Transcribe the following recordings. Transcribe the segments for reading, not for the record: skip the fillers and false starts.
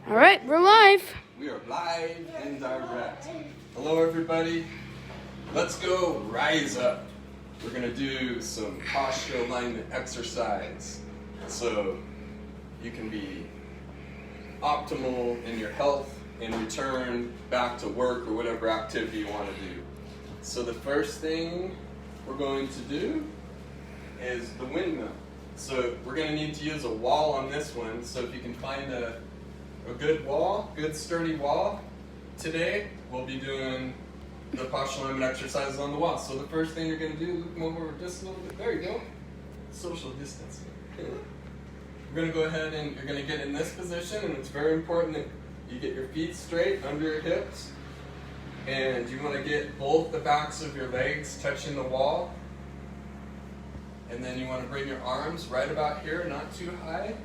All right, we're live. We are live and direct. Hello, everybody. Let's go rise up. We're going to do some posture alignment exercise so you can be optimal in your health and return back to work or whatever activity you want to do. So the first thing we're going to do is the windmill. So we're going to need to use a wall on this one. So if you can find a good wall, good sturdy wall, today we'll be doing the posture alignment exercises on the wall. So the first thing you're going to do, look over just a little bit. There you go. Social distancing. We're going to go ahead and you're going to get in this position, and it's very important that you get your feet straight under your hips, and you want to get both the backs of your legs touching the wall. And then you want to bring your arms right about here, not too high,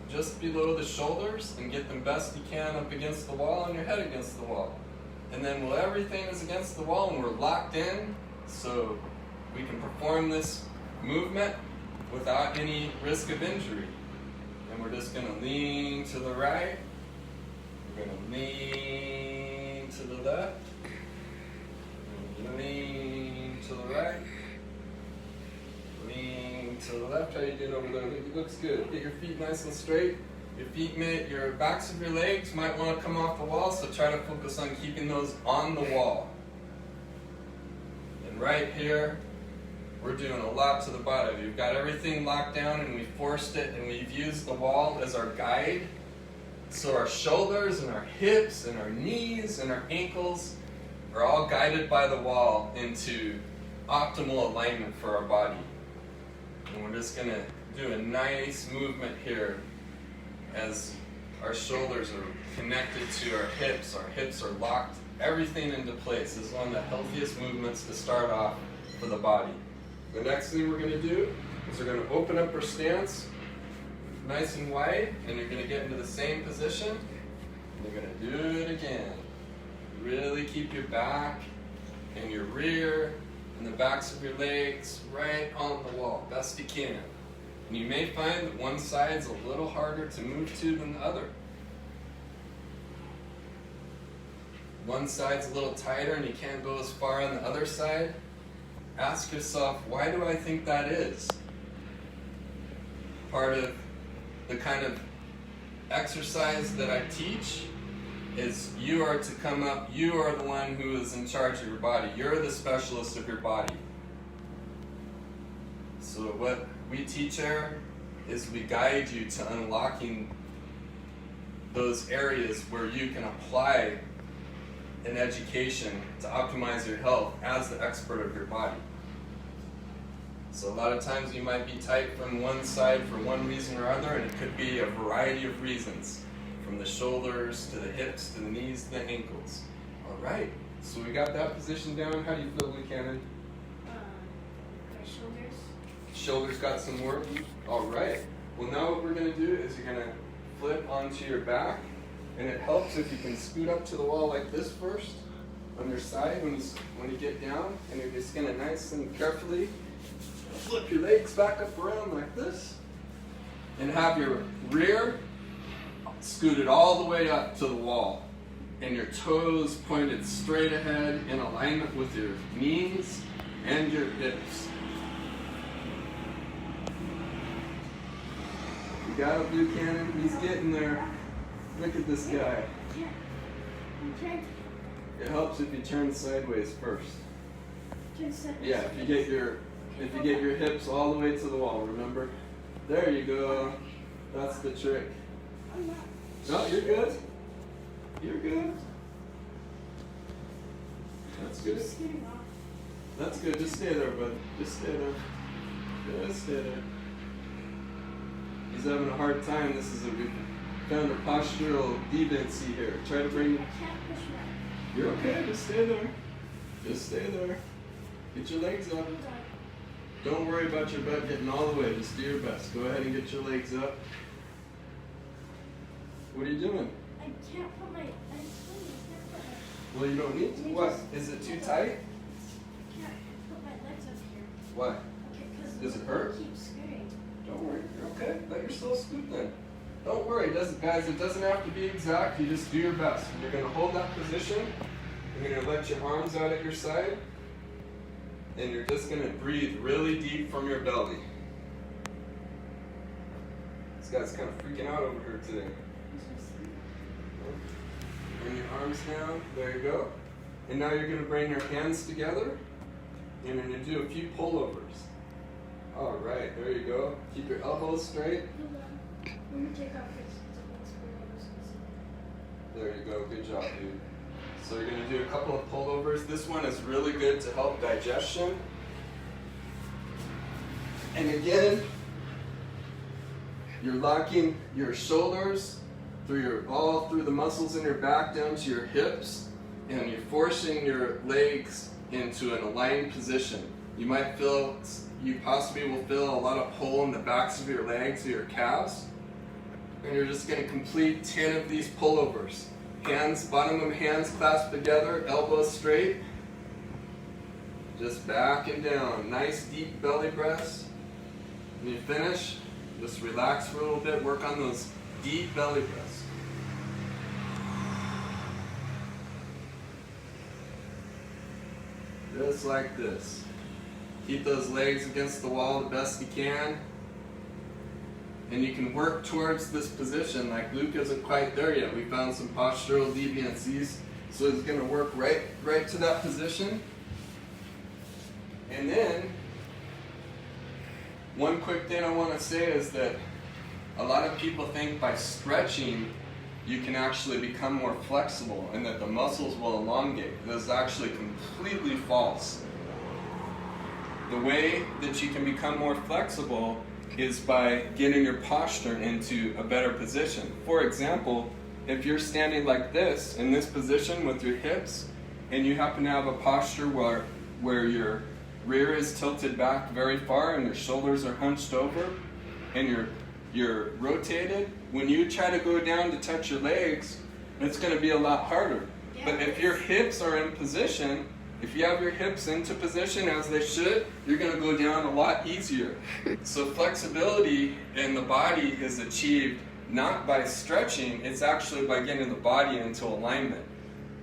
just below the shoulders, and get them best you can up against the wall and your head against the wall. And then while everything is against the wall and we're locked in, so we can perform this movement without any risk of injury. And we're just going to lean to the right, we're going to lean to the left, we're going to lean to the right, lean to the left. How you doing over there? It looks good. Get your feet nice and straight. Your backs of your legs might want to come off the wall, so try to focus on keeping those on the wall. And right here, we're doing a lot to the body. We've got everything locked down, and we forced it, and we've used the wall as our guide. So our shoulders and our hips and our knees and our ankles are all guided by the wall into optimal alignment for our body. And we're just going to do a nice movement here as our shoulders are connected to our hips are locked, everything into place. This is one of the healthiest movements to start off for the body. The next thing we're going to do is we're going to open up our stance nice and wide, and you're going to get into the same position, and you're going to do it again. Really keep your back and your rear and the backs of your legs right on the wall, best you can. And you may find that one side's a little harder to move to than the other. One side's a little tighter and you can't go as far on the other side. Ask yourself, why do I think that is? Part of the kind of exercise that I teach is you are to come up, you are the one who is in charge of your body. You're the specialist of your body. So what we teach here is we guide you to unlocking those areas where you can apply an education to optimize your health as the expert of your body. So a lot of times you might be tight from one side for one reason or other, and it could be a variety of reasons. From the shoulders, to the hips, to the knees, to the ankles. All right, so we got that position down. How do you feel, Buchanan? My shoulders. Shoulders got some work? All right. Well, now what we're going to do is you're going to flip onto your back, and it helps if you can scoot up to the wall like this first, on your side when you get down, and you're just going to nice and carefully flip your legs back up around like this, and have your rear scooted all the way up to the wall, and your toes pointed straight ahead in alignment with your knees and your hips. You got it, Buchanan? He's getting there. Look at this guy. It helps if you turn sideways first. Yeah, if you get your hips all the way to the wall, remember? There you go. That's the trick. No, you're good. You're good. That's good. That's good. Just stay there, bud. Just stay there. Just stay there. He's having a hard time. We found a postural deviancy here. Try to bring. You're okay. Just stay there. Just stay there. Get your legs up. Don't worry about your butt getting all the way. Just do your best. Go ahead and get your legs up. What are you doing? I can't put my. Well, you don't need to. What? Is it too tight? I can't put my legs up here. Why? Okay, because Does it hurt? Keep scooting. Don't worry. You're okay. Let yourself scoot then. Don't worry, guys, it doesn't have to be exact. You just do your best. You're going to hold that position. You're going to let your arms out at your side. And you're just going to breathe really deep from your belly. This guy's kind of freaking out over here today. Bring your arms down. There you go. And now you're going to bring your hands together. And you're going to do a few pullovers. All right, there you go. Keep your elbows straight. Let me take off this. There you go. Good job, dude. So you're going to do a couple of pullovers. This one is really good to help digestion. And again, you're locking your shoulders all through the muscles in your back down to your hips, and you're forcing your legs into an aligned position. You possibly will feel a lot of pull in the backs of your legs or your calves. And you're just going to complete 10 of these pullovers. Hands, bottom of hands clasped together, elbows straight. Just back and down. Nice deep belly breaths. When you finish, just relax for a little bit. Work on those deep belly breaths. Just like this. Keep those legs against the wall the best you can. And you can work towards this position. Like Luke isn't quite there yet. We found some postural deviancies. So he's going to work right to that position. And then, one quick thing I want to say is that a lot of people think by stretching you can actually become more flexible and that the muscles will elongate. This is actually completely false. The way that you can become more flexible is by getting your posture into a better position. For example, if you're standing like this, in this position with your hips, and you happen to have a posture where your rear is tilted back very far and your shoulders are hunched over, and you're rotated, when you try to go down to touch your legs, it's going to be a lot harder. Yeah. But if your hips are in position, if you have your hips into position as they should, you're going to go down a lot easier. So flexibility in the body is achieved not by stretching, it's actually by getting the body into alignment.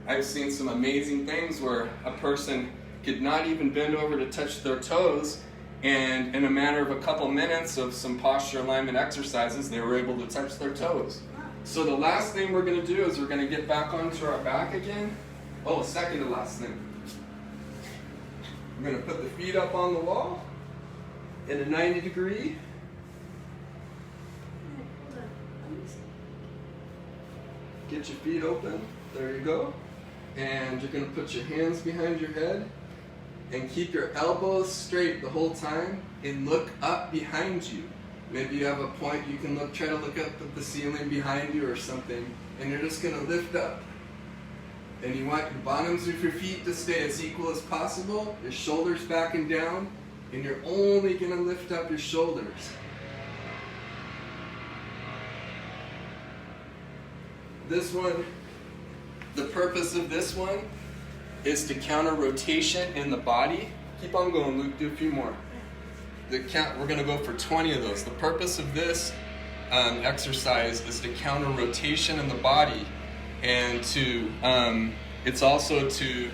I've seen some amazing things where a person could not even bend over to touch their toes, and in a matter of a couple minutes of some posture alignment exercises, they were able to touch their toes. So the last thing we're going to do is we're going to get back onto our back again. Oh, second to last thing. We're going to put the feet up on the wall in a 90 degree. Get your feet open. There you go. And you're going to put your hands behind your head and keep your elbows straight the whole time and look up behind you. Maybe you have a point you can try to look up at the ceiling behind you or something, and you're just going to lift up. And you want your bottoms of your feet to stay as equal as possible, your shoulders back and down, and you're only going to lift up your shoulders. This one, the purpose of this one is to counter rotation in the body. Keep on going, Luke, do a few more. We're going to go for 20 of those. The purpose of this exercise is to counter rotation in the body, and it's also to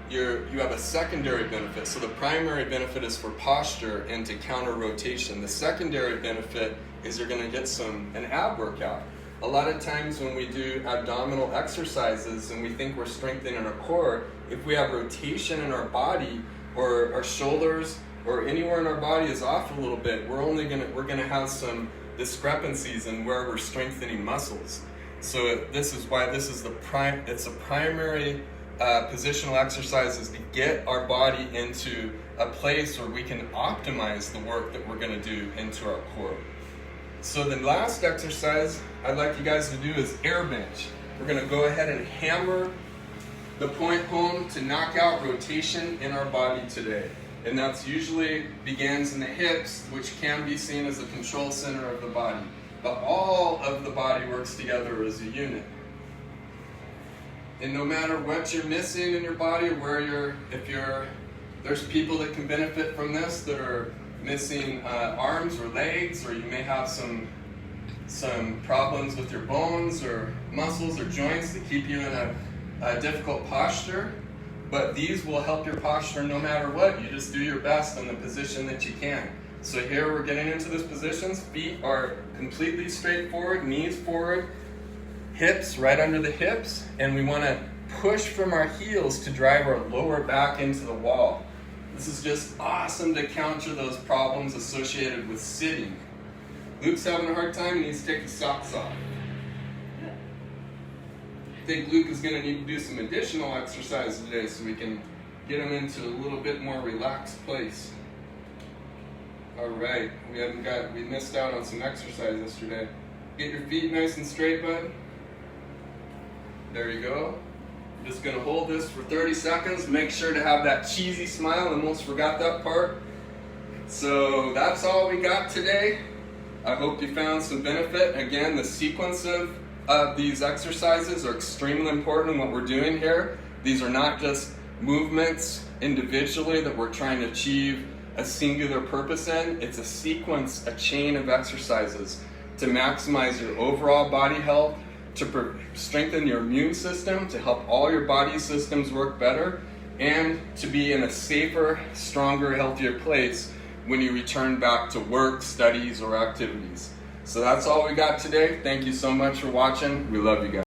you have a secondary benefit. So the primary benefit is for posture and to counter rotation. The secondary benefit is you're going to get an ab workout. A lot of times when we do abdominal exercises and we think we're strengthening our core, if we have rotation in our body or our shoulders or anywhere in our body is off a little bit, we're gonna have some discrepancies in where we're strengthening muscles. So this is why this is it's a primary positional exercise, is to get our body into a place where we can optimize the work that we're gonna do into our core. So the last exercise I'd like you guys to do is air bench. We're going to go ahead and hammer the point home to knock out rotation in our body today. And that's usually begins in the hips, which can be seen as the control center of the body. But all of the body works together as a unit. And no matter what you're missing in your body, there's people that can benefit from this that are missing arms or legs, or you may have some problems with your bones or muscles or joints that keep you in a difficult posture. But these will help your posture no matter what. You just do your best in the position that you can. So here we're getting into this positions. Feet are completely straight forward, knees forward, hips right under the hips, and we want to push from our heels to drive our lower back into the wall. This is just awesome to counter those problems associated with sitting. Luke's having a hard time, he needs to take his socks off. I think Luke is going to need to do some additional exercise today so we can get him into a little bit more relaxed place. Alright, we missed out on some exercise yesterday. Get your feet nice and straight, bud. There you go. I'm just going to hold this for 30 seconds. Make sure to have that cheesy smile. Almost forgot that part. So that's all we got today. I hope you found some benefit. Again, the sequence of these exercises are extremely important in what we're doing here. These are not just movements individually that we're trying to achieve a singular purpose in. It's a sequence, a chain of exercises to maximize your overall body health, to strengthen your immune system, to help all your body systems work better, and to be in a safer, stronger, healthier place when you return back to work, studies, or activities. So that's all we got today. Thank you so much for watching. We love you guys.